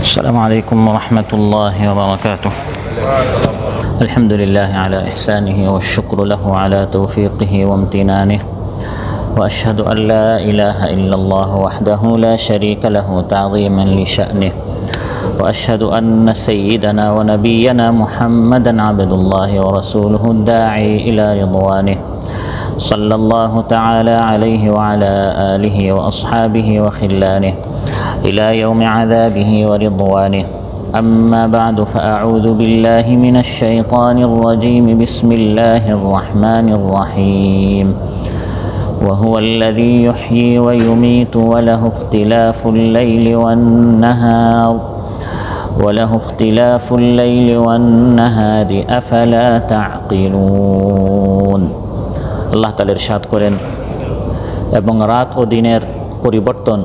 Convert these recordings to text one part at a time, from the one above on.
السلام عليكم ورحمة الله وبركاته. الحمد لله على إحسانه والشكر له على توفيقه وامتنانه، وأشهد أن لا إله إلا الله وحده لا شريك له تعظيما لشأنه، وأشهد أن سيدنا ونبينا محمدا عبد الله ورسوله الداعي إلى رضوانه، صلى الله تعالى عليه وعلى آله وأصحابه وخلانه إلى يوم عذابه ورضوانه. أما بعد، فأعوذ بالله من الشيطان الرجيم. بسم الله الرحمن الرحيم. وهو الذي يحيي ويميت وله اختلاف الليل والنهار أفلا تعقلون। আল্লাহ তাআলা ইরশাদ করেন, এবং রাত ও দিনের পরিবর্তন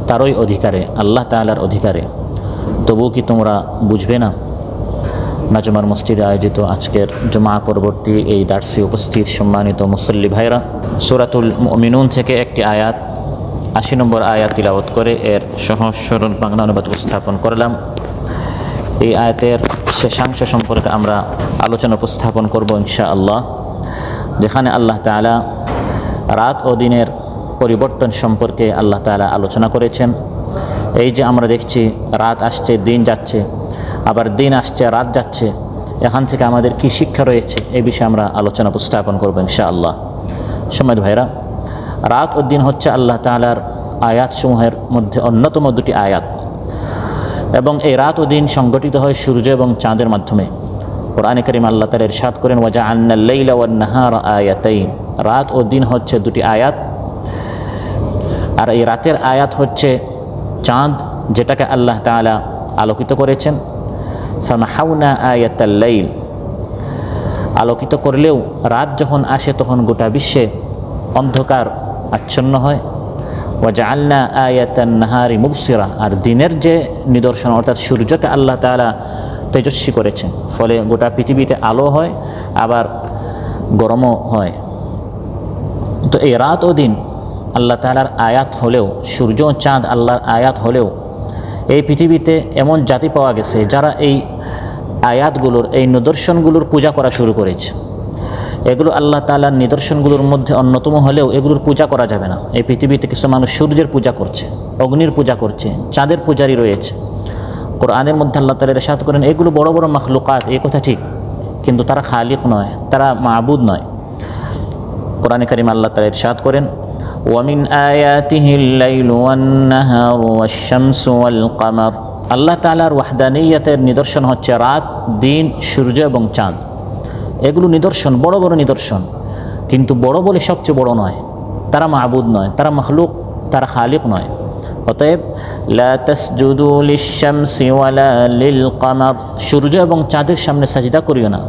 তারই অধিকারে, আল্লাহ তাআলার অধিকারে, তবুও কি তোমরা বুঝবে না? নাজমার মসজিদে আয়োজিত আজকের জুমা পরবর্তী এই দার্সে উপস্থিত সম্মানিত মুসল্লি ভাইরা, সূরাতুল মুমিনুন থেকে একটি আয়াত, ৮০ নম্বর আয়াত তিলাওয়াত করে এর সহজ সরল বাংলা অনুবাদ উপস্থাপন করলাম। এই আয়াতের শেষাংশ সম্পর্কে আমরা আলোচনা উপস্থাপন করব ইনশাআল্লাহ, যেখানে আল্লাহ তাআলা রাত ও দিনের পরিবর্তন সম্পর্কে আল্লাহ তাআলা আলোচনা করেছেন। এই যে আমরা দেখছি রাত আসছে, দিন যাচ্ছে, আবার দিন আসছে, রাত যাচ্ছে, এখান থেকে আমাদের কি শিক্ষা রয়েছে এই বিষয়ে আমরা আলোচনা উপস্থাপন করব ইনশাআল্লাহ। সম্মানিত ভাইরা, রাত ও দিন হচ্ছে আল্লাহ তাআলার আয়াতসমূহের মধ্যে অন্যতম দুটি আয়াত, এবং এই রাত ও দিন সংগঠিত হয় সূর্য এবং চাঁদের মাধ্যমে। কোরআনে কারীম আল্লাহ তাআলা ইরশাদ করেন, ওয়াজআলনাল লাইলা ওয়ান নাহারা আয়াতাইন। রাত ও দিন হচ্ছে দুটি আয়াত, আর এই রাতের আয়াত হচ্ছে চাঁদ, যেটাকে আল্লাহ তাআলা আলোকিত করেছেন। ফামাহাউনা আয়াতাল লাইল, আলোকিত করলেও রাত যখন আসে তখন গোটা বিশ্বে অন্ধকার আচ্ছন্ন হয়। ওয়াজআলনা আয়াতান নাহারি মুবসিরা, আর দিনের যে নিদর্শন অর্থাৎ সূর্যকে আল্লাহ তাআলা তেজস্বী করেছেন, ফলে গোটা পৃথিবীতে আলো হয়, আবার গরমও হয়। তো এই রাত ও দিন আল্লাহ তাআলার আয়াত হলেও, সূর্য ও চাঁদ আল্লাহর আয়াত হলেও, এই পৃথিবীতে এমন জাতি পাওয়া গেছে যারা এই আয়াতগুলোর, এই নিদর্শনগুলোর পূজা করা শুরু করেছে। এগুলো আল্লাহ তাআলার নিদর্শনগুলোর মধ্যে অন্যতম হলেও এগুলোর পূজা করা যাবে না। এই পৃথিবীতে কিছু মানুষ সূর্যের পূজা করছে, অগ্নির পূজা করছে, চাঁদের পূজারী রয়েছে। কোরআনের মধ্যে আল্লাহ তাআলা ইরশাদ করেন, এগুলো বড় বড় মাখলুকাত, এই কথা ঠিক, কিন্তু তারা খালিক নয়, তারা মাবুদ নয়। কোরআনে কারীমে আল্লাহ তাআলা ইরশাদ করেন, ওয়ামিন আয়াতিহিল লাইলু ওয়ান নাহারু ওয়াশ-শামসু ওয়াল কমার। আল্লাহ তাআলার ওয়াহদানিয়তের নিদর্শন হচ্ছে রাত, দিন, সূর্য এবং চাঁদ। এগুলো নিদর্শন, বড় বড় নিদর্শন, কিন্তু বড় বলে সবচেয়ে বড় নয়। তারা মাবুদ নয়, তারা মখলুক, তারা খালিক নয়। অতএব লা তাসজুদু লিশ-শামসি ওয়ালা লিল কমার, সূর্য এবং চাঁদের সামনে সাজদা করিও না,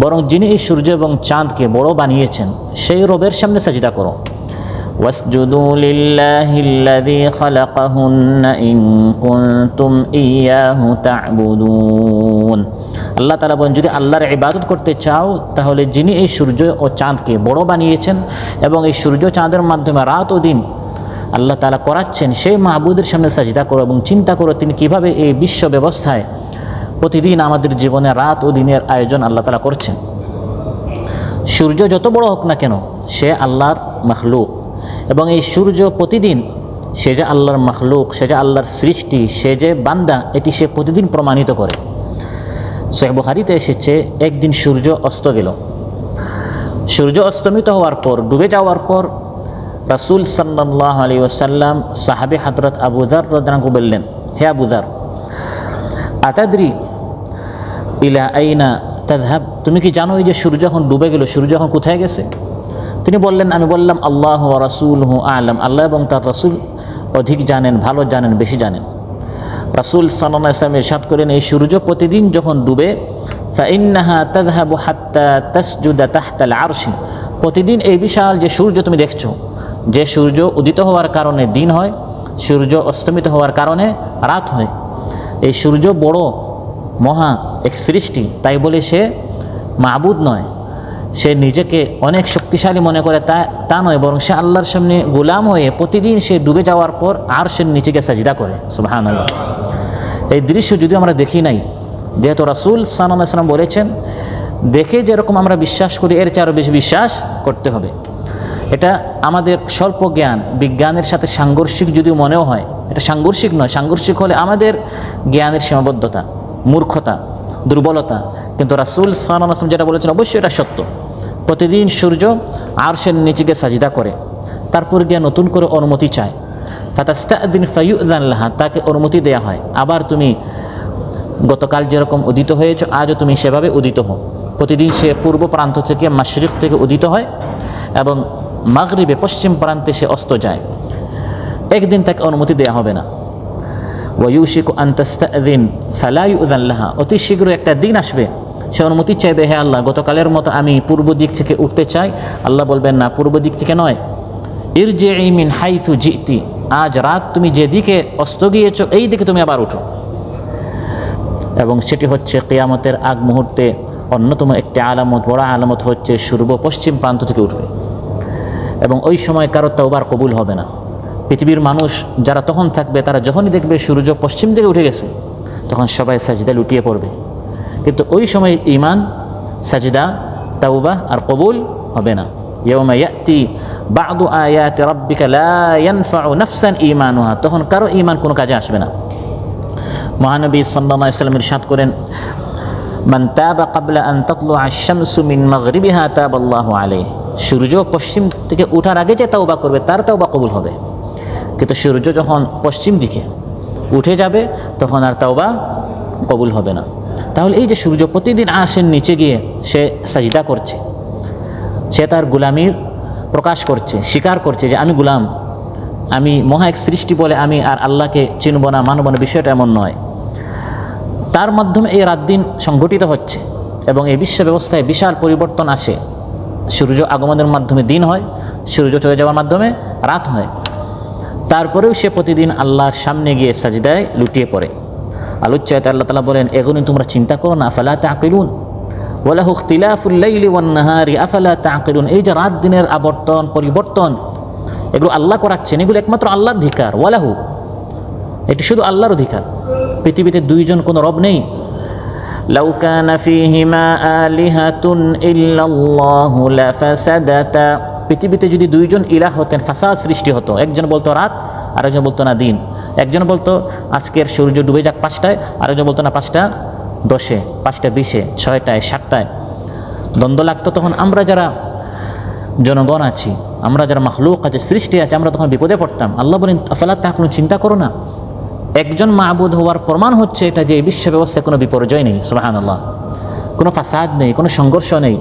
বরং যিনি এই সূর্য এবং চাঁদকে বড় বানিয়েছেন সেই রবের সামনে সাজদা করো। ওয়াসজুদু লিল্লাহিল্লাযী খালাকাহুন্না ইন কুনতুম ইয়াহু তা'বুদুন। আল্লাহ তাআলা বলেন, যদি আল্লাহর ইবাদত করতে চাও তাহলে যিনি এই সূর্য ও চাঁদকে বড় বানিয়েছেন এবং এই সূর্য চাঁদের মাধ্যমে রাত ও দিন আল্লাহ তাআলা করাচ্ছেন, সেই মাবুদের সামনে সাজদা করো এবং চিন্তা করো তিনি কিভাবে এই বিশ্ব ব্যবস্থায় প্রতিদিন আমাদের জীবনে রাত ও দিনের আয়োজন আল্লাহ তাআলা করছেন। সূর্য যত বড় হোক না কেন, সে আল্লাহর মখলুক, এবং এই সূর্য প্রতিদিন সে যে আল্লাহর মখলুক, সে যে আল্লাহর সৃষ্টি, সে যে বান্দা, এটি সে প্রতিদিন প্রমাণিত করে। সহিহ বুখারীতে এসেছে, একদিন সূর্য অস্ত গেল। সূর্য অস্তমিত হওয়ার পর, ডুবে যাওয়ার পর রাসূল সাল্লাল্লাহু আলাইহি ওয়াসাল্লাম সাহাবী হযরত আবু যর রাদিয়াল্লাহু আনহু বললেন, হে আবু যর, আতাদরি ইলা আইনা তাযহাব, তুমি কি জানো এই যে সূর্য যখন ডুবে গেল, সূর্য এখন কোথায় গেছে? তিনি বললেন, আমি বললাম, আল্লাহু ওয়া রাসূলুহু আ'লাম, আল্লাহ এবং তার রাসূল অধিক জানেন, ভালো জানেন, বেশি জানেন। রাসূল সাল্লাল্লাহু আলাইহি ওয়াসাল্লাম ইরশাদ করেন, এই সূর্য প্রতিদিন যখন ডুবে, ফাইন্নাহা তাযহাবু হাত্তা তাসজুদা তাহতাল আরশি, প্রতিদিন এই বিশাল যে সূর্য তুমি দেখছো, যে সূর্য উদিত হওয়ার কারণে দিন হয়, সূর্য অস্তমিত হওয়ার কারণে রাত হয়। এই সূর্য বড় মহা এক সৃষ্টি, তাই বলে সে মাবুদ নয়, সে নিজেকে অনেক শক্তিশালী মনে করে তা নয়, বরং সে আল্লাহর সামনে গোলাম হয়ে প্রতিদিন সে ডুবে যাওয়ার পর আরশের নিচে গিয়ে সাজদা করে। সুবহানাল্লাহ। এই দৃশ্য যদিও আমরা দেখি নাই, যেহেতু রাসূল সাল্লাল্লাহু আলাইহি ওয়াসাল্লাম বলেছেন, দেখে যেরকম আমরা বিশ্বাস করি এর চেয়ে আরও বেশি বিশ্বাস করতে হবে। এটা আমাদের স্বল্প জ্ঞান, বিজ্ঞানের সাথে সাংঘর্ষিক যদিও মনেও হয়, এটা সাংঘর্ষিক নয়। সাংঘর্ষিক হলে আমাদের জ্ঞানের সীমাবদ্ধতা, মূর্খতা, দুর্বলতা। কিন্তু রাসূল সাল্লাল্লাহু আলাইহি ওয়াসাল্লাম যেটা বলেছেন অবশ্যই এটা সত্য। প্রতিদিন সূর্য আরশের নিচে গিয়ে সাজদা করে, তারপর গিয়ে নতুন করে অনুমতি চায়। ফাতাস্তাদিন ফায়ুযান লাহা, তাকে অনুমতি দেয়া হয়, আবার তুমি গতকাল যেরকম উদিত হয়েছ আজও তুমি সেভাবে উদিত হও। প্রতিদিন সে পূর্ব প্রান্ত থেকে মাশরিক থেকে উদিত হয় এবং মাগরিবে পশ্চিম প্রান্তে সে অস্ত যায়। একদিন তাকে অনুমতি দেয়া হবে না। ওয়ায়ুশিকু আন তাস্তাদিন ফালা ইউযান লাহা, অতি শীঘ্র একটা দিন আসবে সে অনুমতি চাইবে, হে আল্লাহ গতকালের মতো আমি পূর্ব দিক থেকে উঠতে চাই। আল্লাহ বলবেন না, পূর্ব দিক থেকে নয়, ইরজিই মিন হাইথু জিতি, আজ রাত তুমি যেদিকে অস্ত গিয়েছো এই দিকে তুমি আবার উঠো। এবং সেটি হচ্ছে কিয়ামতের আগ মুহূর্তে অন্যতম একটি আলামত, বড় আলামত হচ্ছে সূর্য পশ্চিম প্রান্ত থেকে উঠবে এবং ওই সময় কারো তাওবার কবুল হবে না। পৃথিবীর মানুষ যারা তখন থাকবে তারা যখনই দেখবে সূর্য পশ্চিম দিকে উঠে গেছে তখন সবাই সাজদা লুটিয়ে পড়বে, কিন্তু ওই সময় ঈমান, সাজদা, তাওবা আর কবুল হবে না। ইয়াউমা ইয়াতি বা'দু আয়াতি রাব্বিকা লা ইয়ানফা'ু নাফসান ঈমানুহা, তখন কারো ঈমান কোনো কাজে আসবে না। মহানবী সাল্লাল্লাহু আলাইহি ওয়াসাল্লাম ইরশাদ করেন, মান তাবা ক্বাবলা আন তাতলুআ আশ-শামসু মিন মাগরিবিহা তাবাল্লাহু আলাইহি, সূর্য পশ্চিম থেকে ওঠার আগে যে তাওবা করবে তার তাওবা কবুল হবে, কিন্তু সূর্য যখন পশ্চিম দিকে উঠে যাবে তখন আর তাওবা কবুল হবে না। তাহলে এই যে সূর্য প্রতিদিন আরশের নিচে গিয়ে সে সাজদা করছে, সে তার গোলামির প্রকাশ করছে, স্বীকার করছে যে আমি গোলাম, আমি মহা এক সৃষ্টি বলে আমি আর আল্লাহকে চিনব না, মানব না, বিষয়টা এমন নয়। তার মাধ্যমে এই রাত দিন সংঘটিত হচ্ছে এবং এই বিশ্ব ব্যবস্থায় বিশাল পরিবর্তন আসে। সূর্য আগমনের মাধ্যমে দিন হয়, সূর্য চলে যাওয়ার মাধ্যমে রাত হয়। তারপরেও সে প্রতিদিন আল্লাহর সামনে গিয়ে সাজদায় লুটিয়ে পড়ে। আলোচ্যায়তে আল্লাহ তাআলা বলেন, এগুলো তোমরা চিন্তা করো না, আফালা তাকিলুন ওয়ালাহু ইখতিলাফুল লাইলি ওয়ান নাহারি আফালা তাকিলুন। এই যে রাত দিনের আবর্তন পরিবর্তন এগুলো আল্লাহ করাচ্ছেন, এগুলো একমাত্র আল্লাহর অধিকার। ওয়ালাহু, এটি শুধু আল্লাহর অধিকার। পৃথিবীতে দুইজন কোনো রব নেই। লাউ কানা ফীহিমা আলিহাতুন ইল্লাল্লাহু লাফাসাদাতা, পৃথিবীতে যদি দুইজন ইলাহ হতেন ফাসাদ সৃষ্টি হতো। একজন বলতো রাত, আরেকজন বলতো না দিন। একজন বলতো আজকের সূর্য ডুবে যাক 5টায়, আরেকজন বলতো না 5টা 10-এ, 5টা 20-এ, 6টায় 7টায়। দ্বন্দ্ব লাগতো। তখন আমরা যারা জনগণ আছি, আমরা যারা মাখলুক আছে, সৃষ্টি আছে, আমরা তখন বিপদে পড়তাম। আল্লাহ বলেন আফালা তাকুলুন, চিন্তা করো না। একজন মাবুদ হওয়ার প্রমাণ হচ্ছে এটা যে এই বিশ্ব ব্যবস্থায় কোনো বিপর্যয় নেই, সুবহানাল্লাহ, কোনো ফাসাদ নেই, কোনো সংঘর্ষ নেই।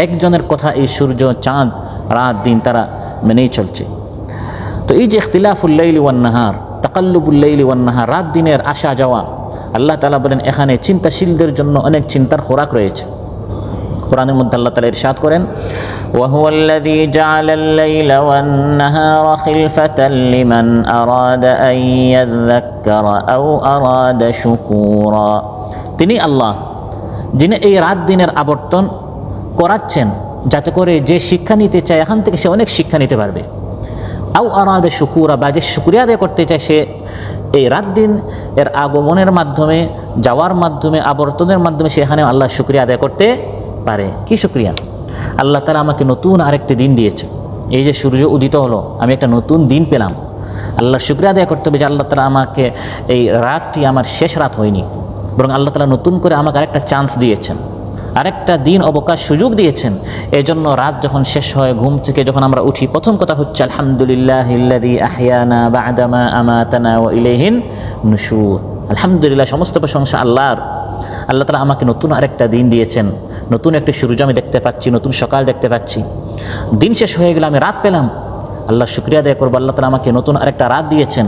একজনের কথা এই সূর্য, চাঁদ, রাত, দিন তারা মেনেই চলছে। তো এই যে ইখতিলাফুল লাইলি ওয়ান নাহার, তাকাল্লুবুল লাইলি ওয়ান নাহার, রাত দিনের আসা যাওয়া, আল্লাহ তাআলা বলেন এখানে চিন্তাশীলদের জন্য অনেক চিন্তার খোরাক রয়েছে। কোরআনের মধ্যে আল্লাহ তাআলা ইরশাদ করেন, ওয়া হুয়াল্লাযী জাআলাল লাইলা ওয়ান নাহারা খিলফাতান লিমান আরাদা আন ইয়াযযাক্কারা আও আরাদা শুকুরা, তিনি আল্লাহ যিনি এই রাত দিনের আবর্তন করাচ্ছেন যাতে করে যে শিক্ষা নিতে চায় এখান থেকে সে অনেক শিক্ষা নিতে পারবে। আও আরাদা শুকুরা, বা যে শুকরিয়া আদায় করতে চায় সে এই রাত দিন এর আগমনের মাধ্যমে, যাওয়ার মাধ্যমে, আবর্তনের মাধ্যমে সে এখানে আল্লাহর শুকরিয়া আদায় করতে পারে। কি শুকরিয়া? আল্লাহ তাআলা আমাকে নতুন আরেকটি দিন দিয়েছে। এই যে সূর্য উদিত হলো, আমি একটা নতুন দিন পেলাম। আল্লাহর শুকরিয়া আদায় করতে হবে যে আল্লাহ তাআলা আমাকে এই রাতটি আমার শেষ রাত হয়নি, বরং আল্লাহ তাআলা নতুন করে আমাকে আরেকটা চান্স দিয়েছেন, আরেকটা দিন অবকাশ সুযোগ দিয়েছেন। এই জন্য রাত যখন শেষ হয়, ঘুম থেকে যখন আমরা উঠি, প্রথম কথা হচ্ছে আলহামদুলিল্লাহিল্লাযী আহইয়ানা বা'দামা আমাতানা ওয়া ইলাইহিন নুশুর। আলহামদুলিল্লাহ, সমস্ত প্রশংসা আল্লাহর। আল্লাহ তাআলা আমাকে নতুন আরেকটা দিন দিয়েছেন, নতুন একটি সূর্য আমি দেখতে পাচ্ছি, নতুন সকাল দেখতে পাচ্ছি। দিন শেষ হয়ে গেলে আমি রাত পেলাম, আল্লাহর শুকরিয়া আদায় করবো। আল্লাহ তাআলা আমাকে নতুন আরেকটা রাত দিয়েছেন।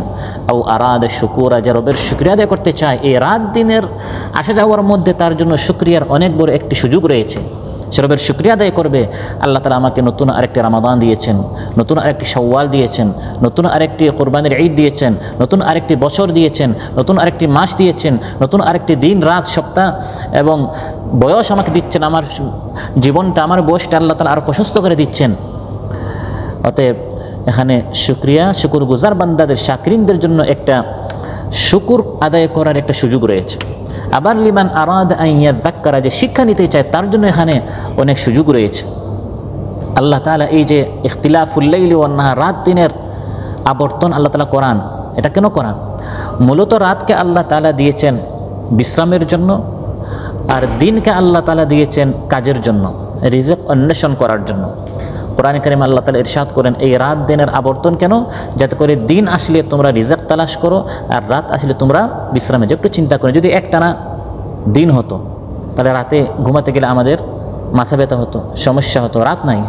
আও আরাদা শুকুরা, যে রবের শুকরিয়া আদায় করতে চায়, এই রাত দিনের আসা যাওয়ার মধ্যে তার জন্য শুকরিয়ার অনেক বড় একটি সুযোগ রয়েছে। সে রবের শুকরিয়া আদায় করবে। আল্লাহ তাআলা আমাকে নতুন আরেকটি রমাদান দিয়েছেন, নতুন আরেকটি শাওয়াল দিয়েছেন, নতুন আরেকটি কোরবানির ঈদ দিয়েছেন, নতুন আরেকটি বছর দিয়েছেন, নতুন আরেকটি মাস দিয়েছেন, নতুন আরেকটি দিন, রাত, সপ্তাহ এবং বয়স আমাকে দিচ্ছেন। আমার জীবনটা, আমার বয়সটা আল্লাহ তাআলা আরও প্রশস্ত করে দিচ্ছেন। অতএব এখানে শুকরিয়া, শুকরগুজার বান্দাদের, শাকরিনদের জন্য একটা শুকুর আদায় করার একটা সুযোগ রয়েছে। আবার লিমান আরাদ আইয়াযাক্কারা, যে শিক্ষা নিতে চায় তার জন্য এখানে অনেক সুযোগ রয়েছে। আল্লাহ তাআলা এই যে ইখতিলাফুল লাইলি ওয়ান নাহার, রাত দিনের আবর্তন আল্লাহ তাআলা করান, এটা কেন করান? মূলত রাতকে আল্লাহ তাআলা দিয়েছেন বিশ্রামের জন্য, আর দিনকে আল্লাহ তাআলা দিয়েছেন কাজের জন্য, রিজিক অন্বেষণ করার জন্য। কোরআনে কারিমে আল্লাহ তাআলা ইরশাদ করেন, এই রাত দিনের আবর্তন কেন? যাতে করে দিন আসলে তোমরা রিজিক তালাশ করো, আর রাত আসলে তোমরা বিশ্রামে যাও। একটু চিন্তা করো, যদি একটানা দিন হতো তাহলে রাতে ঘুমাতে গেলে আমাদের মাথা ব্যথা হতো, সমস্যা হতো। রাত নাই,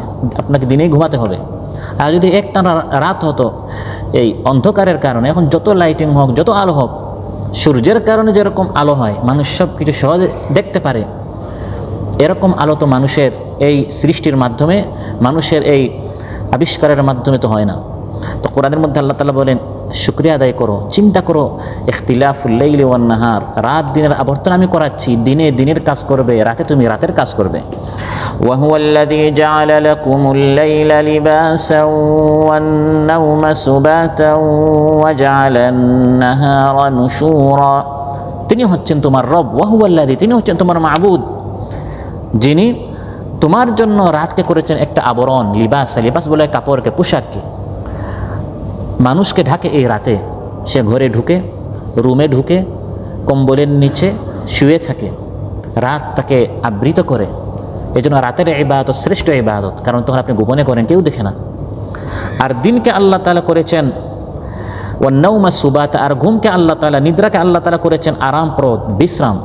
আপনাকে দিনেই ঘুমাতে হবে। আর যদি একটানা রাত হতো, এই অন্ধকারের কারণে, এখন যত লাইটিং হোক, যত আলো হোক, সূর্যের কারণে যেরকম আলো হয়, মানুষ সব কিছু সহজে দেখতে পারে, এরকম আলো তো মানুষের এই সৃষ্টির মাধ্যমে, মানুষের এই আবিষ্কারের মাধ্যমে তো হয় না। তো কোরআনের মধ্যে আল্লাহ তাআলা বলেন, শুকরিয়া আদায় করো, চিন্তা করো, ইখতিলাফুল লাইলি ওয়ান নাহার, রাত দিনের আবর্তন আমি করাচ্ছি, দিনে দিনের কাজ করবে, রাতে তুমি রাতের কাজ করবে। ওয়া হুয়াল্লাযী জাআলা লাকুমুল লাইলা লিবাসান ওয়ান নাওমা সুবাতান ওয়া জাআলান নাহারা নুশুরা, তিনি হচ্ছেন তোমার রব। ওয়া হুয়াল্লাযী, তিনি হচ্ছেন তোমার মাবুদ, যিনি তোমার জন্য রাতকে করেছেন একটা আবরণ। লিবাস, লিবাস বলে কাপড়কে, পোশাককে, মানুষকে ঢাকে এই রাতে। সে ঘরে ঢুকে, রুমে ঢুকে, কম্বলের নিচে শুয়ে থাকে, রাত তাকে আবৃত করে। এই জন্য রাতের ইবাদত শ্রেষ্ঠ ইবাদত, কারণ তখন আপনি গোপনে করেন, কেউ দেখে না। আর দিনকে আল্লাহ তাআলা করেছেন ওয়ান নাওমা সুবাতা, আর ঘুমকে আল্লাহ তাআলা, নিদ্রাকে আল্লাহ তাআলা করেছেন আরামপ্রদ, বিশ্রাম।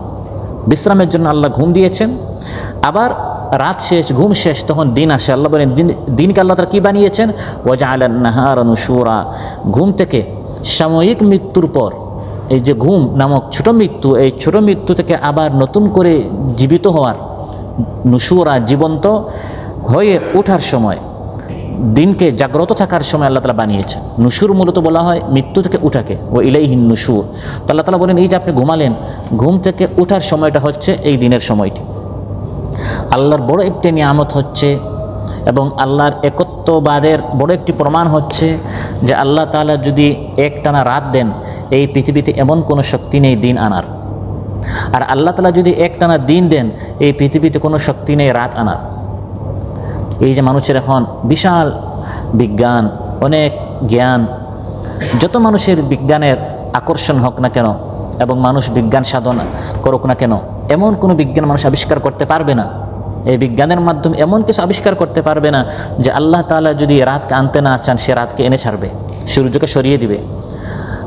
বিশ্রামের জন্য আল্লাহ ঘুম দিয়েছেন। আবার রাত শেষ, ঘুম শেষ, তখন দিন আসে। আল্লাহ বলেন দিনকে আল্লাহ তাআলা কী বানিয়েছেন? ওয়া জাআলান নাহারা নুশুরা, ঘুম থেকে সাময়িক মৃত্যুর পর এই যে ঘুম নামক ছোট মৃত্যু, এই ছোট মৃত্যু থেকে আবার নতুন করে জীবিত হওয়ার, নুশুরা জীবন্ত হয়ে ওঠার সময়, দিনকে জাগ্রত থাকার সময় আল্লাহ তাআলা বানিয়েছেন। নুশুর মূলত বলা হয় মৃত্যু থেকে উঠাকে, ও ইলাইহিন নুশুর। তো আল্লাহ তাআলা বলেন, এই যে আপনি ঘুমালেন, ঘুম থেকে ওঠার সময়টা হচ্ছে এই দিনের সময়টি। আল্লাহর বড় একটি নিয়ামত হচ্ছে, এবং আল্লাহর একত্ববাদের বড় একটি প্রমাণ হচ্ছে যে আল্লাহ তাআলা যদি একটানা রাত দেন, এই পৃথিবীতে এমন কোনো শক্তি নেই দিন আনার। আর আল্লাহ তাআলা যদি একটানা দিন দেন, এই পৃথিবীতে কোনো শক্তি নেই রাত আনার। এই যে মানুষের এখন বিশাল বিজ্ঞান, অনেক জ্ঞান, যত মানুষের বিজ্ঞানের আকর্ষণ হোক না কেন, এবং মানুষ বিজ্ঞান সাধনা করুক না কেন, এমন কোনো বিজ্ঞান মানুষ আবিষ্কার করতে পারবে না, এই বিজ্ঞানের মাধ্যমে এমন কিছু আবিষ্কার করতে পারবে না যে আল্লাহ তাআলা যদি রাতকে আনতে না চান, সে রাতকে এনে ছাড়বে, সূর্যকে সরিয়ে দিবে।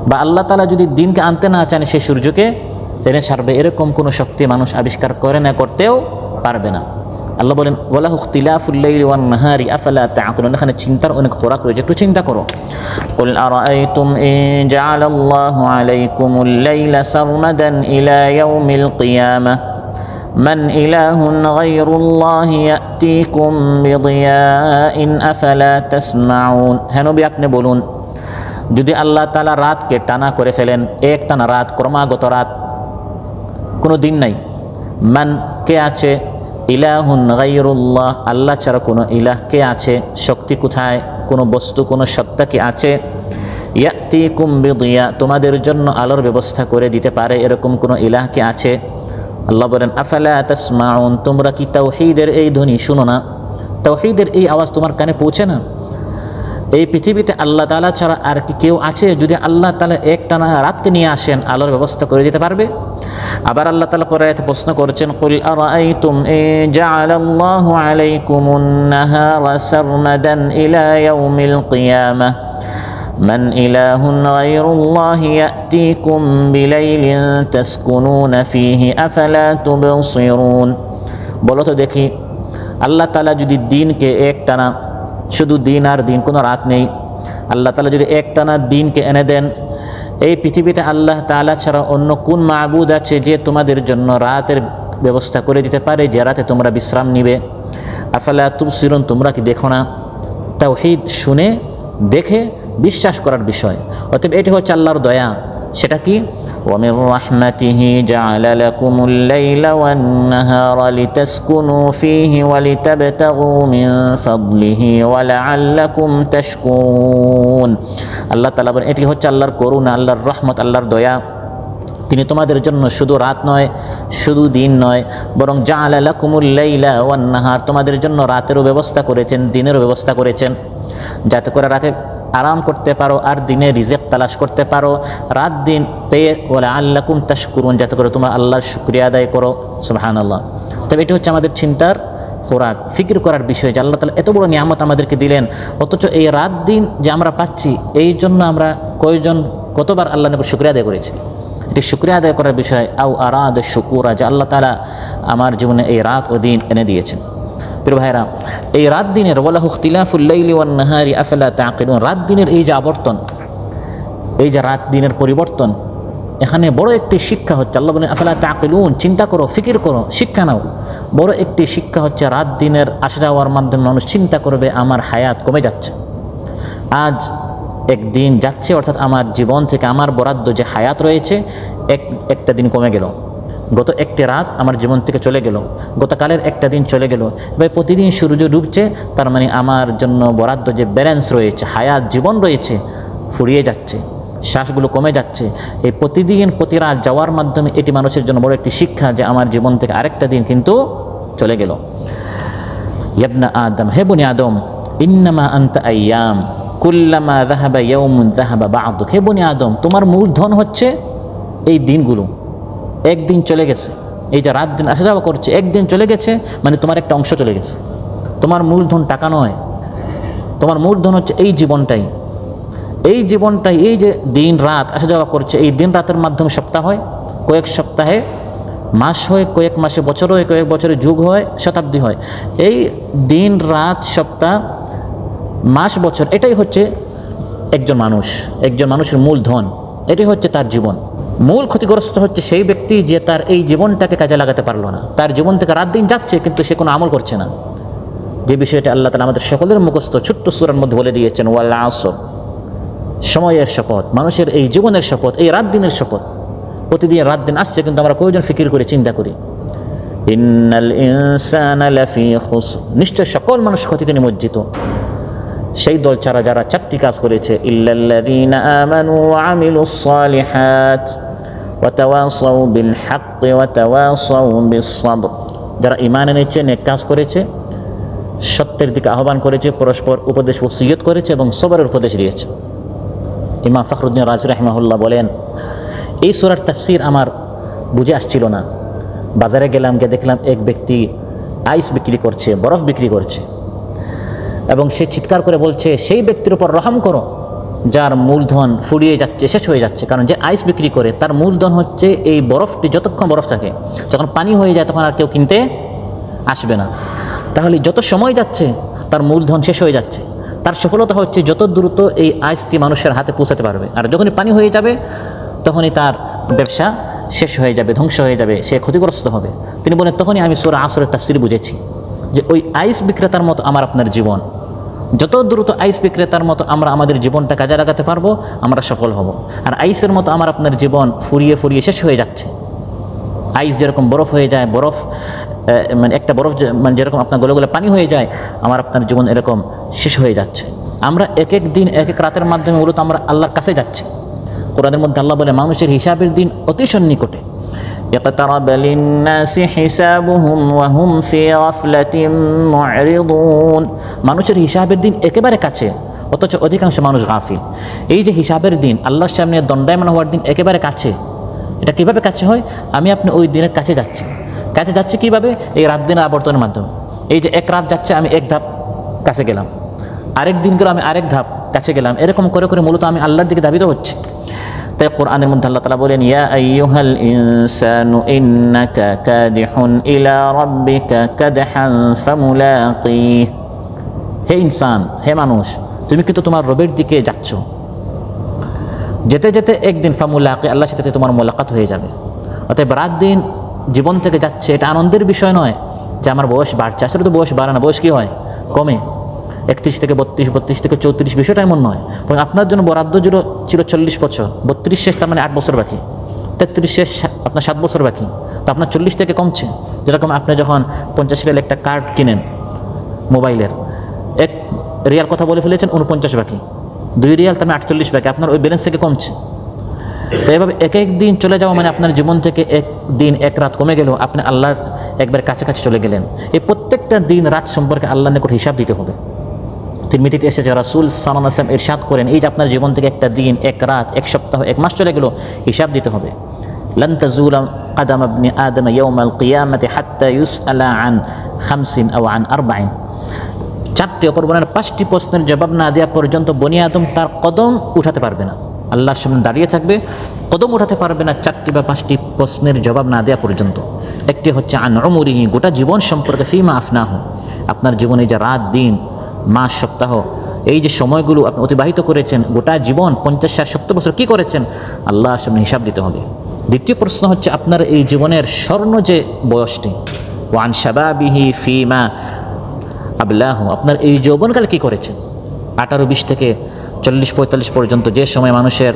বা আল্লাহ তাআলা যদি দিনকে আনতে না চান, সে সূর্যকে এনে ছাড়বে। এরকম কোনো শক্তি মানুষ আবিষ্কার করে না, করতেও পারবে না। আল্লাহ বলেন, ওয়ালাহু ইখতিলাফুল লাইলি ওয়ান নাহারি আফালা তা'কিলুন, এখানে চিন্তার অনেক খোরাক রয়েছে, একটু চিন্তা করো। কুল আরাআইতুম ইন জাআলাল্লাহু আলাইকুমুল লাইলা সারমাদান ইলা ইয়াউমিল কিয়ামাহ মান ইলাহুন গায়রুল্লাহি ইয়াতিকুম বিদিয়াইন আফালা তাসমাউন। হে নবী, আপনি বলুন, যদি আল্লাহ তাআলা রাতকে টানা করে ফেলেন, একটানা রাত, ক্রমাগত রাত, কোনো দিন নাই, মান কে আছে, ইলাহুন গায়রুল্লাহ আল্লাহ ছাড়া কোনো ইলাহ কে আছে, শক্তি কোথায়, কোনো বস্তু, কোনো সত্তা কি আছে, ইয়াতিকুম বিদিয়া তোমাদের জন্য আলোর ব্যবস্থা করে দিতে পারে, এরকম কোনো ইলাহ কি আছে? আল্লাহ বলেন, আফালা তাসমাউন, তোমরা কি তাওহীদের এই ধ্বনি শুনো না? তাওহীদের এই আওয়াজ তোমার কানে পৌঁছে না? এই পৃথিবীতে আল্লাহ তাআলা ছাড়া আর কি কেউ আছে? যদি আল্লাহ তাআলা একটানা রাতকে নিয়ে আসেন, আলোর ব্যবস্থা করে দিতে পারবে? আবার আল্লাহ তাআলা পরে আয়াতে প্রশ্ন করেছেন, কুল আরাআইতুম ইন জাআলাল্লাহু আলাইকুমুন নাহারা সারমাদান ইলা ইয়াউমিল কিয়ামাহ মান ইলাহুন গায়রুল্লাহি ইয়াতিকুম বিলাইলিন তাসকুনুনা ফীহি আফালা তুবসিরুন। বলো তো দেখি, আল্লাহ তাআলা যদি দিনকে একটানা, শুধু দিন আর দিন, কোনো রাত নেই, আল্লাহ তাআলা যদি একটানা দিনকে এনে দেন, এই পৃথিবীতে আল্লাহ তাআলা ছাড়া অন্য কোন মাবুদ আছে যে তোমাদের জন্য রাতের ব্যবস্থা করে দিতে পারে, যে রাতে তোমরা বিশ্রাম নিবে? আফালা তুবসিরুন, তোমরা কি দেখো না? তাওহীদ শুনে দেখে বিশ্বাস করার বিষয়। অতএব এটি হচ্ছে আল্লাহর দয়া। সেটা কি? ومن رحمته جعل لكم الليل والنهار لتسكنوا فيه ولتبتغوا من فضله ولعلكم تشكرون আল্লাহ তাআলা বলেন এটি হচ্ছে আল্লাহর করুণা, আল্লাহর রহমত, আল্লাহর দয়া। তিনি তোমাদের জন্য শুধু রাত নয়, শুধু দিন নয়, বরং জাআলা লাকুমুল লাইলা ওয়ান নাহার, তোমাদের জন্য রাতেরও ব্যবস্থা করেছেন, দিনেরও ব্যবস্থা করেছেন, যাতে করে রাতে আরাম করতে পারো আর দিনে রিজিক তালাশ করতে পারো, রাত দিন পেয়ে ওয়ালা আল্লাকুম তাশকুরুন, যাতে করে তোমরা আল্লাহর শুকরিয়া আদায় করো। সুবহানাল্লাহ। তবে এটি হচ্ছে আমাদের চিন্তার খোরাক, ফিকির করার বিষয় যে আল্লাহ তাআলা এত বড় নিয়ামত আমাদেরকে দিলেন, অথচ এই রাত দিন যে আমরা পাচ্ছি এই জন্য আমরা কতবার আল্লাহর উপর শুকরিয়া আদায় করেছি। এটি শুকরিয়া আদায় করার বিষয়। আও আরাদ শুকুরা, যে আল্লাহ তাআলা আমার জীবনে এই রাত ও দিন এনে দিয়েছেন। প্রিয় ভাইরা, এই রাত দিনের ওয়ালাহু ইখতিলাফুল লাইলি ওয়ান নাহারি আফালা তাআকিলুন, রাত দিনের এই যে আবর্তন, এই যে রাত দিনের পরিবর্তন, এখানে বড় একটি শিক্ষা হচ্ছে, আল্লাহ বলেন আফালা তাআকিলুন, চিন্তা করো, ফিকির করো, শিক্ষা নাও। বড় একটি শিক্ষা হচ্ছে রাত দিনের আসা যাওয়ার মাধ্যমে মানুষ চিন্তা করবে আমার হায়াত কমে যাচ্ছে। আজ একদিন যাচ্ছে, অর্থাৎ আমার জীবন থেকে আমার বরাদ্দ যে হায়াত রয়েছে একটা দিন কমে গেল। গত একটি রাত আমার জীবন থেকে চলে গেল, গতকালের একটা দিন চলে গেল। এবার প্রতিদিন সূর্য ডুবছে, তার মানে আমার জন্য বরাদ্দ যে ব্যালেন্স রয়েছে, হায়াত জীবন রয়েছে, ফুরিয়ে যাচ্ছে, শ্বাসগুলো কমে যাচ্ছে। এই প্রতিদিন প্রতি রাত যাওয়ার মাধ্যমে এটি মানুষের জন্য বড় একটি শিক্ষা যে আমার জীবন থেকে আরেকটা দিন কিন্তু চলে গেল। ইবনা আদম, হে বনি আদম, ইন্নামা আনতা আইয়াম কুল্লামা যাহাবা ইয়াউমুন যাহাবা বা'দুক, হে বনি আদম, তোমার মূলধন হচ্ছে এই দিনগুলো। একদিন চলে গেছে, এই যে রাত দিন আসা যাওয়া করছে, একদিন চলে গেছে মানে তোমার একটা অংশ চলে গেছে। তোমার মূলধন টাকা নয়, তোমার মূলধন হচ্ছে এই জীবনটাই। এই জীবনটাই, এই যে দিন রাত আসা যাওয়া করছে, এই দিন রাতের মাধ্যমে সপ্তাহ হয়, কয়েক সপ্তাহে মাস হয়, কয়েক মাসে বছর হয়, কয়েক বছরে যুগ হয়, শতাব্দী হয়। এই দিন রাত সপ্তাহ মাস বছর, এটাই হচ্ছে একজন মানুষের মূলধন, এটাই হচ্ছে তার জীবন। মূল ক্ষতিগ্রস্ত হচ্ছে সেই ব্যক্তি যে তার এই জীবনটাকে কাজে লাগাতে পারলো না। তার জীবন থেকে রাত দিন যাচ্ছে কিন্তু সে কোনো আমল করছে না, যে বিষয়টা আল্লাহ তাআলা আমাদের সকলের মুখস্থ ছোট্ট সূরার মধ্যে বলে দিয়েছেন, ওয়াল আসর, সময়ের শপথ, মানুষের এই জীবনের শপথ, এই রাত দিনের শপথ। প্রতিদিন রাত দিন আসছে কিন্তু আমরা কয়জন ফিকির করে চিন্তা করি? ইন্নাল ইনসানা লাফি খুসর, নিশ্চয় সকল মানুষ ক্ষতিতে নিমজ্জিত, সেই দল ছাড়া যারা চারটি কাজ করেছে, ইল্লাল্লাযীনা আমানু ওয়া আমিলুস সালিহাত ওয়া তাওয়াসাউ বিল হাক্কি ওয়া তাওয়াসাউ বিস সাবর, যারা ঈমান এনেছে, নেক কাজ করেছে, সত্যের দিকে আহ্বান করেছে, পরস্পর উপদেশ ওসিয়ত করেছে এবং সবরের উপদেশ দিয়েছে। ইমাম ফখরুদ্দিন রাজি রাহিমাহুল্লাহ বলেন, এই সূরার তাফসীর আমার বুঝে আসছিল না। বাজারে গেলাম, গিয়ে দেখলাম এক ব্যক্তি আইস বিক্রি করছে, বরফ বিক্রি করছে, এবং সে চিৎকার করে বলছে, সেই ব্যক্তির উপর রহম করো যার মূলধন ফুরিয়ে যাচ্ছে, শেষ হয়ে যাচ্ছে। কারণ যে আইস বিক্রি করে তার মূলধন হচ্ছে এই বরফটি, যতক্ষণ বরফ থাকে, যখন পানি হয়ে যায় তখন আর কেউ কিনতে আসবে না। তাহলে যত সময় যাচ্ছে তার মূলধন শেষ হয়ে যাচ্ছে। তার সফলতা হচ্ছে যত দ্রুত এই আইসটি মানুষের হাতে পৌঁছাতে পারবে, আর যখনই পানি হয়ে যাবে তখনই তার ব্যবসা শেষ হয়ে যাবে, ধ্বংস হয়ে যাবে, সে ক্ষতিগ্রস্ত হবে। তিনি বলেন, তখনই আমি সূরা আসরের তাফসীর বুঝেছি যে ওই আইস বিক্রেতার মতো আমার আপনার জীবন, যত দ্রুত আইস বিক্রেতার মতো আমরা আমাদের জীবনটা কাজে লাগাতে পারবো আমরা সফল হব। আর আইসের মতো আমার আপনার জীবন ফুরিয়ে ফুরিয়ে শেষ হয়ে যাচ্ছে। আইস যেরকম বরফ হয়ে যায়, বরফ মানে একটা বরফ মানে যেরকম আপনার গলে গলে পানি হয়ে যায়, আমার আপনার জীবন এরকম শেষ হয়ে যাচ্ছে। আমরা এক এক দিন, এক এক রাতের মাধ্যমে মূলত আমরা আল্লাহর কাছে যাচ্ছি। কোরআনের মধ্যে আল্লাহ বলে, মানুষের হিসাবের দিন অতি সন্নিকটে। اقترب للناس حسابهم وهم في غفلة معرضون, মানুষের হিসাবের দিন একেবারে কাছে, অথচ অধিকাংশ মানুষ গাফিল। এই যে হিসাবের দিন, আল্লাহর সামনে দণ্ডায়মান হওয়ার দিন একেবারে কাছে। এটা কিভাবে কাছে হয়? আমি আপনি ওই দিনের কাছে যাচ্ছি কিভাবে? এই রাত দিনের আবর্তনের মাধ্যমে। এই যে এক রাত যাচ্ছে, আমি এক ধাপ কাছে গেলাম, আরেক দিন গেল আমি আরেক ধাপ কাছে গেলাম, এরকম করে করে মূলত আমি আল্লাহর দিকে ধাবিত হচ্ছি। তাই কোরআনের মধ্যে আল্লাহ তাআলা বলেন, ইয়া আইয়ুহাল ইনসানু ইন্নাকা কাদিহুন ইলা রাব্বিকা কাদহান ফামুলাকিহ, হে ইনসান, হে মানুষ, তুমি কিন্তু তোমার রবের দিকে যাচ্ছ, যেতে যেতে একদিন ফামুলাকি, আল্লাহর সাথে তোমার মোলাকাত হয়ে যাবে। অতএব রাত দিন জীবন থেকে যাচ্ছে, এটা আনন্দের বিষয় নয় যে আমার বয়স বাড়ছে। আসলে তো বয়স বাড়ে না, বয়স কী হয়? কমে। 31 থেকে 32, 32 থেকে 34, বিষয়টা এমন নয়। এবং আপনার জন্য বরাদ্দ ছিল 40 বছর, 32 শেষ, তার মানে 8 বছর বাকি। 33-এ আপনার 7 বছর বাকি, তো আপনার 40 থেকে কমছে। যেরকম আপনি যখন 50 রিয়াল একটা কার্ড কিনেন মোবাইলের, 1 রিয়াল কথা বলে ফেলেছেন, 49 বাকি, 2 রিয়াল তার 48 বাকি, আপনার ওই ব্যালেন্স থেকে কমছে। তো এভাবে এক এক দিন চলে যাওয়া মানে আপনার জীবন থেকে এক দিন এক রাত কমে গেল, আপনি আল্লাহর একবার কাছাকাছি চলে গেলেন। এই প্রত্যেকটা দিন রাত সম্পর্কে আল্লাহর নিকট হিসাব দিতে হবে। তিরমিজিতে এসেছে রাসূল সাল্লাল্লাহু আলাইহি ওয়াসাল্লাম ইরশাদ করেন, এই যে আপনার জীবন থেকে একটা দিন, এক রাত, এক সপ্তাহ, এক মাস চলে গেল, হিসাব দিতে হবে। লান তাজুলা কাদাম ইবনি আদম ইয়াউমাল কিয়ামাতি হাত্তা ইউসআলা আন 50 আও আন 40। 4টি অপরবনের 5টি প্রশ্নের জবাব না দেওয়া পর্যন্ত বনি আদম তার কদম উঠাতে পারবে না, আল্লাহর সামনে দাঁড়িয়ে থাকবে, কদম উঠাতে পারবে না 4টি বা 5টি প্রশ্নের জবাব না দেওয়া পর্যন্ত। একটি হচ্ছে আন উমরিহি, গোটা জীবন সম্পর্কে, ফিমা আফনাহু, আপনার জীবনে যে রাত, দিন, মাস, সপ্তাহ, এই যে সময়গুলো আপনি অতিবাহিত করেছেন, গোটা জীবন 50, 60, 70 বছর কী করেছেন, আল্লাহর সামনে হিসাব দিতে হবে। দ্বিতীয় প্রশ্ন হচ্ছে আপনার এই জীবনের স্বর্ণ যে বয়সটি, ওয়ান শাবাবিহি ফিমা আবলাহু, আপনার এই যৌবনকালে কী করেছেন। 18-20 থেকে 40-45 পর্যন্ত যে সময় মানুষের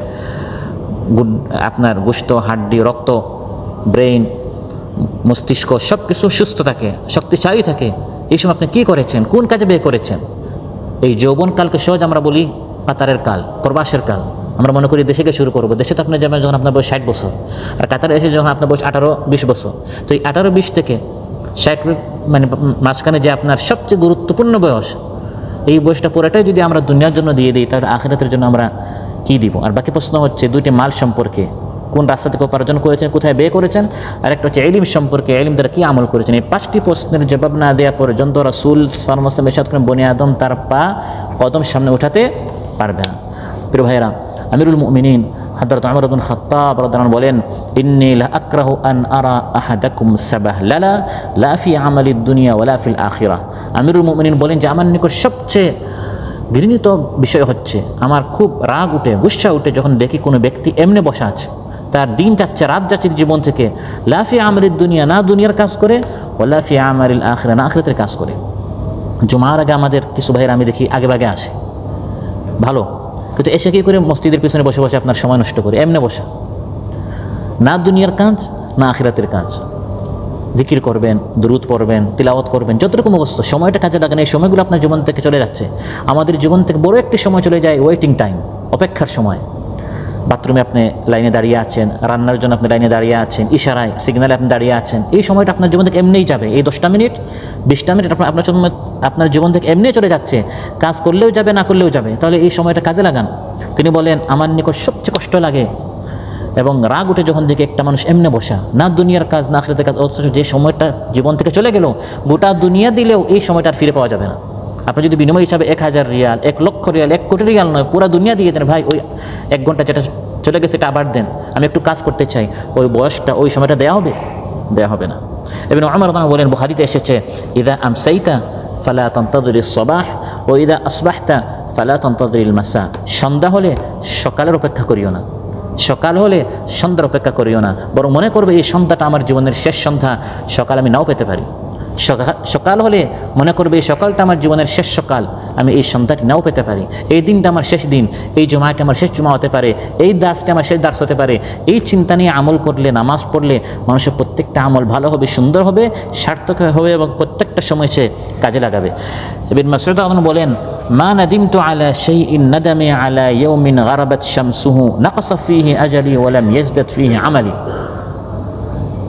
আপনার গোশত, হাড্ডি, রক্ত, ব্রেইন, মস্তিষ্ক সব কিছু সুস্থ থাকে, শক্তিশালী থাকে, এই সময় আপনি কী করেছেন, কোন কাজে ব্যয় করেছেন। এই যৌবনকালকে সহজ আমরা বলি কাতারের কাল, প্রবাসের কাল। আমরা মনে করি দেশে গিয়ে শুরু করবো, দেশে তো আপনি যাবেন যখন আপনার বয়স 60 বছর, আর কাতারে এসে যখন আপনার বয়স 18-20 বছর। তো এই 18-20 থেকে 60 মানে মাঝখানে যে আপনার সবচেয়ে গুরুত্বপূর্ণ বয়স, এই বয়সটা পুরোটাই যদি আমরা দুনিয়ার জন্য দিয়ে দিই, তাহলে আখিরাতের জন্য আমরা কী দিব। আর বাকি প্রশ্ন হচ্ছে 2টি মাল সম্পর্কে, কোন রাস্তা থেকে উপার্জন করেছেন, কোথায় ব্যয় করেছেন, আর একটা হচ্ছে ইলম সম্পর্কে, ইলম দ্বারা কী আমল করেছেন। এই 5টি প্রশ্নের জবাব না দেওয়া পর্যন্ত রাসূল সাল্লাল্লাহু আলাইহি ওয়াসাল্লাম ইরশাদ করেন, বনি আদম তার পা কদম সামনে উঠাতে পারবে না। প্রিয় ভাইরা, আমিরুল মুমিনিন হযরত ওমর ইবনে খাত্তাব রাদিয়াল্লাহু আনহু বলেন, ইন্নী লা আকরাহু আন আরা আহাদাকুম সাবাহলালা লা ফি আমালিদ দুনিয়া ওয়ালা ফিল আখিরাহ। আমিরুল মুমিনিন বলেন যে আমার নিকট সবচেয়ে ঘৃণিত বিষয় হচ্ছে, আমার খুব রাগ উঠে, গুসা উঠে যখন দেখি কোনো ব্যক্তি এমনি বসা আছে, তার দিন যাচ্ছে, রাত যাচ্ছে জীবন থেকে, লা ফি আমালিদ দুনিয়া, না দুনিয়ার কাজ করে, ওয়ালা ফি আমালিল আখিরাহ, না আখিরাতের কাজ করে। জুমার আগে আমাদের কিছু ভাইয়ের আমি দেখি আগে ভাগে আসে, ভালো, কিন্তু এসে কী করে মসজিদের পিছনে বসে বসে আপনার সময় নষ্ট করে, এমনি বসা, না দুনিয়ার কাজ, না আখিরাতের কাজ। জিকির করবেন, দুরুদ পড়বেন, তিলাওয়াত করবেন, যতটুকু মুখস্থ, সময়টা কাজে লাগান। এই সময়গুলো আপনার জীবন থেকে চলে যাচ্ছে। আমাদের জীবন থেকে বড় একটি সময় চলে যায়, ওয়েটিং টাইম, অপেক্ষার সময়। বাথরুমে আপনি লাইনে দাঁড়িয়ে আছেন, রান্নার জন্য আপনি লাইনে দাঁড়িয়ে আছেন, ইশারায়, সিগনালে আপনি দাঁড়িয়ে আছেন, এই সময়টা আপনার জীবন থেকে এমনিই যাবে। এই 10টা মিনিট, 20টা মিনিট আপনার জীবন থেকে এমনি চলে যাচ্ছে। কাজ করলেও যাবে, না করলেও যাবে, তাহলে এই সময়টা কাজে লাগান। তিনি বলেন, আমার নিকট সবচেয়ে কষ্ট লাগে এবং রাগ উঠে যখন দেখে একটা মানুষ এমনি বসা, না দুনিয়ার কাজ, না আখিরাতের কাজ, অথচ যে সময়টা জীবন থেকে চলে গেল, গোটা দুনিয়া দিলেও এই সময়টা আর ফিরে পাওয়া যাবে না। আপনি যদি বিনিময় হিসাবে 1000 রিয়াল, 1 লক্ষ রিয়াল, 1 কোটি রিয়াল নয়, পুরা দুনিয়া দিয়ে দেন, ভাই ওই 1 ঘন্টা যেটা চলে গেছে এটা আবার দেন, আমি একটু কাজ করতে চাই, ওই বয়সটা, ওই সময়টা দেওয়া হবে? দেওয়া হবে না। ইবনে ওমর রাদিয়াল্লাহু আনহু বলেন, বুখারীতে এসেছে, ইযা আমসাইতা ফালা তানতাযিরিস সাবাহ ওয়া ইযা আসবাহতা ফালা তানতাযিরিল মাসা। সন্ধ্যা হলে সকালের অপেক্ষা করিও না, সকাল হলে সন্ধ্যার অপেক্ষা করিও না, বরং মনে করবে এই সন্ধ্যাটা আমার জীবনের শেষ সন্ধ্যা, সকাল আমি নাও পেতে পারি। সকাল হলে মনে করবে এই সকালটা আমার জীবনের শেষ সকাল, আমি এই সন্ধ্যাটি নাও পেতে পারি, এই দিনটা আমার শেষ দিন, এই জুমাটা আমার শেষ জুমা হতে পারে, এই দাসটা আমার শেষ দাস হতে পারে। এই চিন্তা নিয়ে আমল করলে, নামাজ পড়লে মানুষের প্রত্যেকটা আমল ভালো হবে, সুন্দর হবে, সার্থক হবে এবং প্রত্যেকটা সময় সে কাজে লাগাবে। ইবনে মাসউদ রাদিয়াল্লাহু আনহু বলেন, মা নাদিমতু আলা শাইইন নাদামি আলা ইয়াউমিন গারাবাত শামসুহু নাকাসা ফীহি আজালি ওয়া লাম ইয়াজদাদ ফীহি আমালি।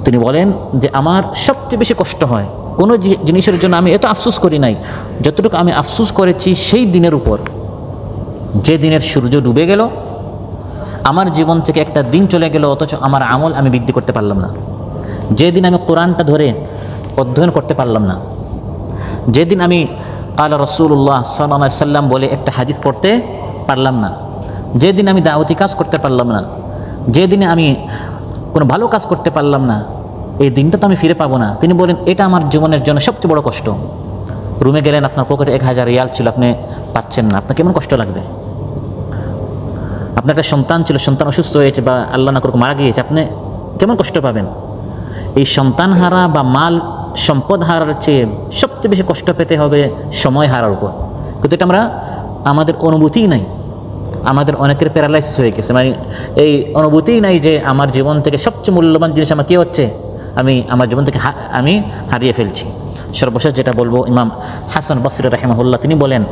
তিনি বলেন যে আমার সবচেয়ে বেশি কষ্ট হয়, কোনো জিনিসের জন্য আমি এত আফসোস করি নাই যতটুকু আমি আফসোস করেছি সেই দিনের উপর, যে দিনের সূর্য ডুবে গেল, আমার জীবন থেকে একটা দিন চলে গেল, অথচ আমার আমল আমি বৃদ্ধি করতে পারলাম না। যেদিন আমি কোরআনটা ধরে অধ্যয়ন করতে পারলাম না, যেদিন আমি কালা রাসূলুল্লাহ সাল্লাল্লাহু আলাইহি সাল্লাম বলে একটা হাদিস পড়তে পারলাম না, যেদিন আমি দাওয়াতি কাজ করতে পারলাম না, যেদিনে আমি কোনো ভালো কাজ করতে পারলাম না, এই দিনটা তো আমি ফিরে পাবো না। তিনি বলেন, এটা আমার জীবনের জন্য সবচেয়ে বড় কষ্ট। রুমে গেলেন, আপনার পকেটে 1000 রিয়াল ছিল, আপনি পাচ্ছেন না, আপনার কেমন কষ্ট লাগবে? আপনার একটা সন্তান ছিল, সন্তান অসুস্থ হয়েছে বা আল্লাহ না করুক মারা গিয়েছে, আপনি কেমন কষ্ট পাবেন? এই সন্তান হারা বা মাল সম্পদ হারার চেয়ে সবচেয়ে বেশি কষ্ট পেতে হবে সময় হারার উপর। কিন্তু এটা আমরা, আমাদের অনুভূতিই নাই। আমাদের অনেকের প্যারালাইসিস হয়ে গেছে, মানে এই অনুভূতিই নাই যে আমার জীবন থেকে সবচেয়ে মূল্যবান জিনিস আমার কী হচ্ছে, আমার জীবন থেকে আমি হারিয়ে ফেলছি। সর্বশেষ যেটা বলবো, ইমাম হাসান বসরি রাহিমাহুল্লাহ তিনি বলেন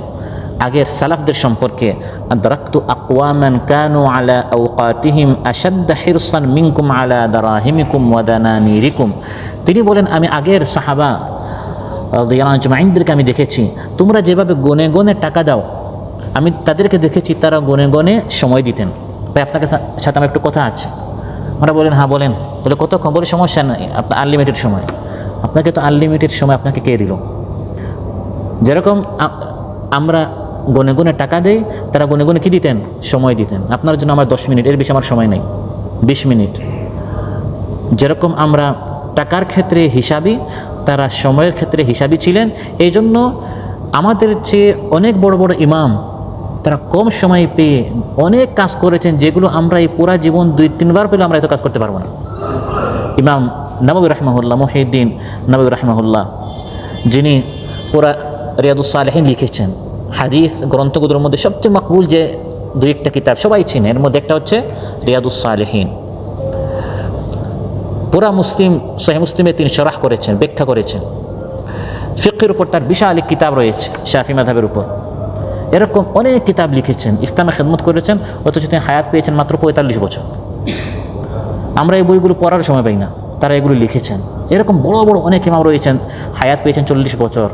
আগের সালাফদের সম্পর্কে, আদরাকতু আকওয়ামান কানু আলা আওকাতিহিম আশাদ্দ হিরসান মিনকুম আলা দারাহিমিকুম ওয়া দানানিরিকুম। তিনি বলেন আমি আগের সাহাবা রাদিয়াল্লাহু আজমাইনদেরকে আমি দেখেছি, তোমরা যেভাবে গনে গনে টাকা দাও, আমি তাদেরকে দেখেছি তারা গনে গনে সময় দিতেন। ভাই আপনাকে সাথে আমার একটু কথা আছে। আমরা বলেন হ্যাঁ বলেন, বলে কতক্ষণ, বলে সমস্যা নাই, আপনার আনলিমিটেড সময়। আপনাকে তো আনলিমিটেড সময় আপনাকে কে দিল? যেরকম আমরা গনে গনে টাকা দেই, তারা গনে গনে কী দিতেন? সময় দিতেন। আপনার জন্য আমার 10 মিনিট, এর বেশি আমার সময় নেই, 20 মিনিট। যেরকম আমরা টাকার ক্ষেত্রে হিসাবি, তারা সময়ের ক্ষেত্রে হিসাবি ছিলেন। এই জন্য আমাদের চেয়ে অনেক বড় বড় ইমাম তারা কম সময় পেয়ে অনেক কাজ করেছেন, যেগুলো আমরা এই পুরা জীবন 2-3 বার পেলে আমরা এত কাজ করতে পারবো না। ইমাম নববী রাহিমাহুল্লাহ, মুহিউদ্দিন নববী রাহিমাহুল্লাহ, যিনি পুরা রিয়াদুস সালেহিন লিখেছেন, হাদিস গ্রন্থগুলোর মধ্যে সবচেয়ে মকবুল যে 2-1টা কিতাব সবাই চিনে, এর মধ্যে একটা হচ্ছে রিয়াদুস সালেহিন। পুরা সহিহ মুসলিমে তিনি শরহ করেছেন, ব্যাখ্যা করেছেন। ফিকহের উপর তার বিশাল এক কিতাব রয়েছে, শাফি মাযহাবের উপর। এরকম অনেক কিতাব লিখেছেন, ইসলামে খেদমত করেছেন, অথচ তিনি হায়াত পেয়েছেন মাত্র 45 বছর। আমরা এই বইগুলো পড়ার সময় পাই না, তারা এগুলো লিখেছেন। এরকম বড় বড় অনেক ইমাম রয়েছেন, হায়াত পেয়েছেন 40 বছর,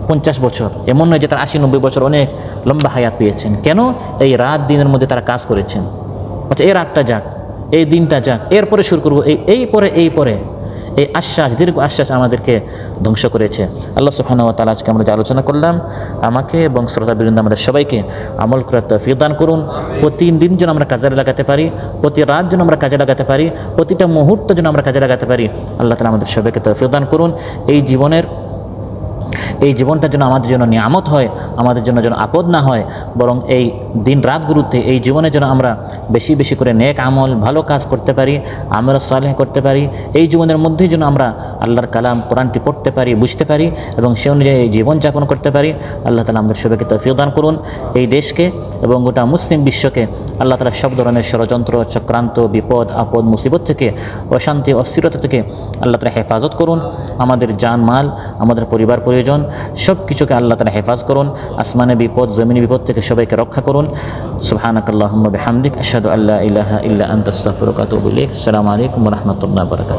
50 বছর। এমন নয় যে তার 80-90 বছর, অনেক লম্বা হায়াত পেয়েছেন। কেন? এই রাত দিনের মধ্যে তারা কাজ করেছেন। আচ্ছা, এই রাতটা যাক, এই দিনটা যাক, এরপরে শুরু করবো, এই পরে এই আশ্বাস, দীর্ঘ আশ্বাস আমাদেরকে ধ্বংস করেছে। আল্লাহ সুবহানাহু ওয়া তাআলা আজকে আমরা যে আলোচনা করলাম, আমাকে এবং শ্রোতাবৃন্দ আমাদের সবাইকে আমল করার তৌফিক দান করুন। প্রতিদিন যেন আমরা কাজে লাগাতে পারি, প্রতি রাত যেন আমরা কাজে লাগাতে পারি, প্রতিটা মুহূর্ত যেন আমরা কাজে লাগাতে পারি। আল্লাহ তাআলা আমাদের সবাইকে তৌফিক দান করুন। এই জীবনটা যেন আমাদের জন্য নিয়ামত হয়, আমাদের জন্য যেন আপদ না হয়, বরং এই দিন রাতগুলোতে এই জীবনে যেন আমরা বেশি বেশি করে নেক আমল, ভালো কাজ করতে পারি, আমরা সালেহ করতে পারি। এই জীবনের মধ্যেই যেন আমরা আল্লাহর কালাম, কোরআনটি পড়তে পারি, বুঝতে পারি এবং সে অনুযায়ী জীবনযাপন করতে পারি। আল্লাহ তাআলা আমাদের সবাইকে তৌফিক দান করুন। এই দেশকে এবং গোটা মুসলিম বিশ্বকে আল্লাহ তাআলা সব ধরনের ষড়যন্ত্র, চক্রান্ত, বিপদ আপদ, মুসিবত থেকে, অশান্তি, অস্থিরতা থেকে আল্লাহ তাআলা হেফাজত করুন। আমাদের জান মাল, আমাদের পরিবার পরিজন সব কিছুকে আল্লাহ তাআলা হেফাজ করুন। আসমানে বিপদ, জমিনে বিপদ থেকে সবাইকে রক্ষা করুন। সুবহানাকাল্লাহুম্মা বিহামদিক, আশহাদু আল্লা ইলাহা ইল্লা আনতা, আস্তাগফিরুকা ওয়া আতুবু ইলাইক। আসসালামু আলাইকুম ওয়া রাহমাতুল্লাহি ওয়া বারাকাতুহু।